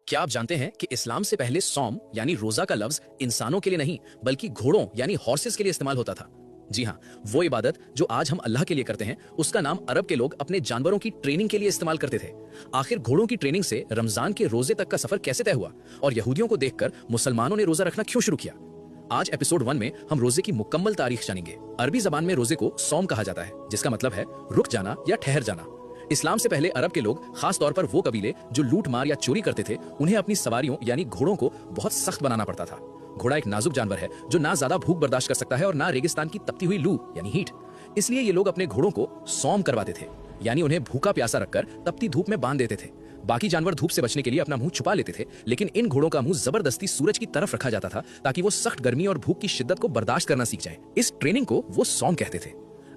क्या आप जानते हैं कि इस्लाम से पहले सौम यानी रोजा का लफ्ज इंसानों के लिए नहीं बल्कि घोड़ों यानी हॉर्सेस के लिए इस्तेमाल होता था। जी हाँ, वो इबादत जो आज हम अल्लाह के लिए करते हैं उसका नाम अरब के लोग अपने जानवरों की ट्रेनिंग के लिए इस्तेमाल करते थे। आखिर घोड़ों की ट्रेनिंग से रमजान के रोजे तक का सफर कैसे तय हुआ और यहूदियों को देखकर मुसलमानों ने रोजा रखना क्यों शुरू किया? आज एपिसोड 1 में हम रोजे की मुकम्मल तारीख जानेंगे। अरबी जबान में रोजे को सौम कहा जाता है, जिसका मतलब है रुक जाना या ठहर जाना। इस्लाम से पहले अरब के लोग, खास तौर पर वो कबीले जो लूट मार या चोरी करते थे, उन्हें अपनी सवारियों यानी घोड़ों को बहुत सख्त बनाना पड़ता था। घोड़ा एक नाजुक जानवर है जो ना ज्यादा भूख बर्दाश्त कर सकता है और ना रेगिस्तान की तपती हुई लू यानी हीट। इसलिए ये लोग अपने घोड़ों को सौम करवाते थे, यानी उन्हें भूखा प्यासा रखकर तपती धूप में बांध देते थे। बाकी जानवर धूप से बचने के लिए अपना मुंह छुपा लेते थे, लेकिन इन घोड़ों का मुंह जबरदस्ती सूरज की तरफ रखा जाता था ताकि वो सख्त गर्मी और भूख की शिद्दत को बर्दाश्त करना सीख जाए। इस ट्रेनिंग को वो सौम कहते थे।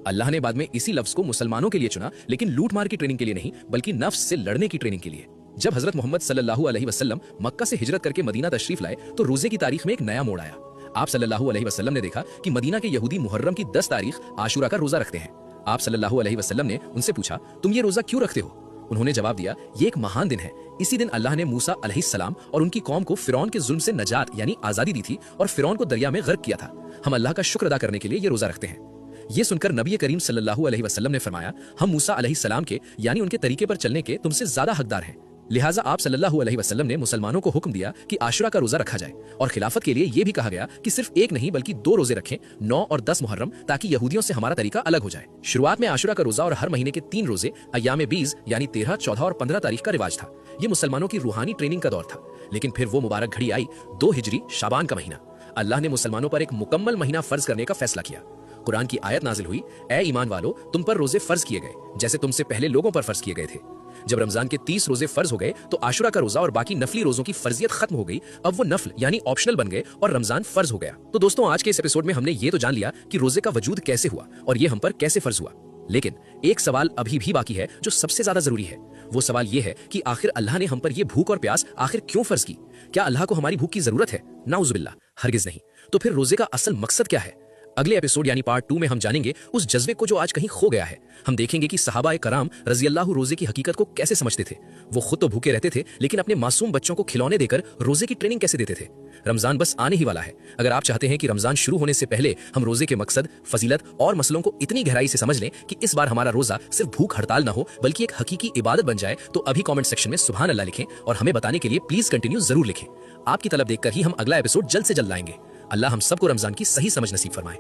अल्लाह ने बाद में इसी लफ्ज को मुसलमानों के लिए चुना, लेकिन लूट मार की ट्रेनिंग के लिए नहीं बल्कि नफ्स से लड़ने की ट्रेनिंग के लिए। जब हजरत मोहम्मद सल्लल्लाहु अलैहि वसल्लम मक्का से हिजरत करके मदीना तशरीफ लाए तो रोजे की तारीख में एक नया मोड़ आया। आप सल्लल्लाहु अलैहि वसल्लम ने देखा कि मदीना के यहूदी मुहर्रम की 10 तारीख आशुरा का रोजा रखते हैं। आप सल्लल्लाहु अलैहि वसल्लम ने उनसे पूछा, तुम ये रोजा क्यों रखते हो? उन्होंने जवाब दिया, ये एक महान दिन है। इसी दिन अल्लाह ने मूसा अलैहिस्सलाम और उनकी कौम को फिरौन के जुल्म से नजात यानी आजादी दी थी और फिरौन को दरिया में गर्क किया था। हम अल्लाह का शुक्र अदा करने के लिए ये रोजा रखते हैं। ये सुनकर नबी करीम सल्लल्लाहु अलैहि वसल्लम ने फरमाया, हम मूसा अलैहिस्सलाम के यानी उनके तरीके पर चलने के तुमसे ज्यादा हकदार हैं। लिहाजा आप सल्लल्लाहु अलैहि वसल्लम ने मुसलमानों को हुक्म दिया कि आशुरा का रोजा रखा जाए और खिलाफत के लिए यह भी कहा गया कि सिर्फ एक नहीं बल्कि 2 रोजे रखें, 9 और 10 मुहर्रम, ताकि यहूदियों से हमारा तरीका अलग हो जाए। शुरुआत में आशुरा का रोजा और हर महीने के 3 रोजे अय्याम बीज यानी 13, 14 और 15 तारीख का रिवाज था। ये मुसलमानों की रूहानी ट्रेनिंग का दौर था। लेकिन फिर वो मुबारक घड़ी आई, 2 हिजरी शाबान का महीना। अल्लाह ने मुसलमानों पर एक मुकम्मल महीना फर्ज करने का फैसला किया। कुरान की आयत नाजिल हुई, ए ईमान वालो, तुम पर रोजे फर्ज किए गए जैसे तुमसे पहले लोगों पर फर्ज किए गए थे। जब रमजान के 30 रोजे फर्ज हो गए तो आशुरा का रोजा और बाकी नफली रोजों की फर्जियत खत्म हो गई। अब वो नफल यानी ऑप्शनल बन गए और रमजान फर्ज हो गया। तो दोस्तों, आज के इस एपिसोड में हमने ये तो जान लिया कि रोजे का वजूद कैसे हुआ और ये हम पर कैसे फर्ज हुआ। लेकिन एक सवाल अभी भी बाकी है जो सबसे ज्यादा जरूरी है। वो सवाल ये है कि आखिर अल्लाह ने हम पर ये भूख और प्यास आखिर क्यों फर्ज की? क्या अल्लाह को हमारी भूख की जरूरत है? नाउजुबिल्लाह, हरगिज नहीं। तो फिर रोजे का असल मकसद क्या है? अगले एपिसोड यानी पार्ट 2 में हम जानेंगे उस जज्बे को जो आज कहीं खो गया है। हम देखेंगे कि सहाबा कराम रजी अल्लाह रोजे की हकीकत को कैसे समझते थे। वो खुद तो भूखे रहते थे, लेकिन अपने मासूम बच्चों को खिलौने देकर रोजे की ट्रेनिंग कैसे देते थे। रमजान बस आने ही वाला है। अगर आप चाहते हैं कि रमजान शुरू होने से पहले हम रोजे के मकसद, फजीलत और मसलों को इतनी गहराई से समझ लें कि इस बार हमारा रोजा सिर्फ भूख हड़ताल ना हो बल्कि एक हकीकी इबादत बन जाए, तो अभी कमेंट सेक्शन में सुभान अल्लाह लिखें और हमें बताने के लिए प्लीज कंटिन्यू जरूर लिखें। आपकी तलब देखकर ही हम अगला एपिसोड जल्द से जल्द लाएंगे। अल्लाह हम सबको रमजान की सही समझ नसीब फरमाए।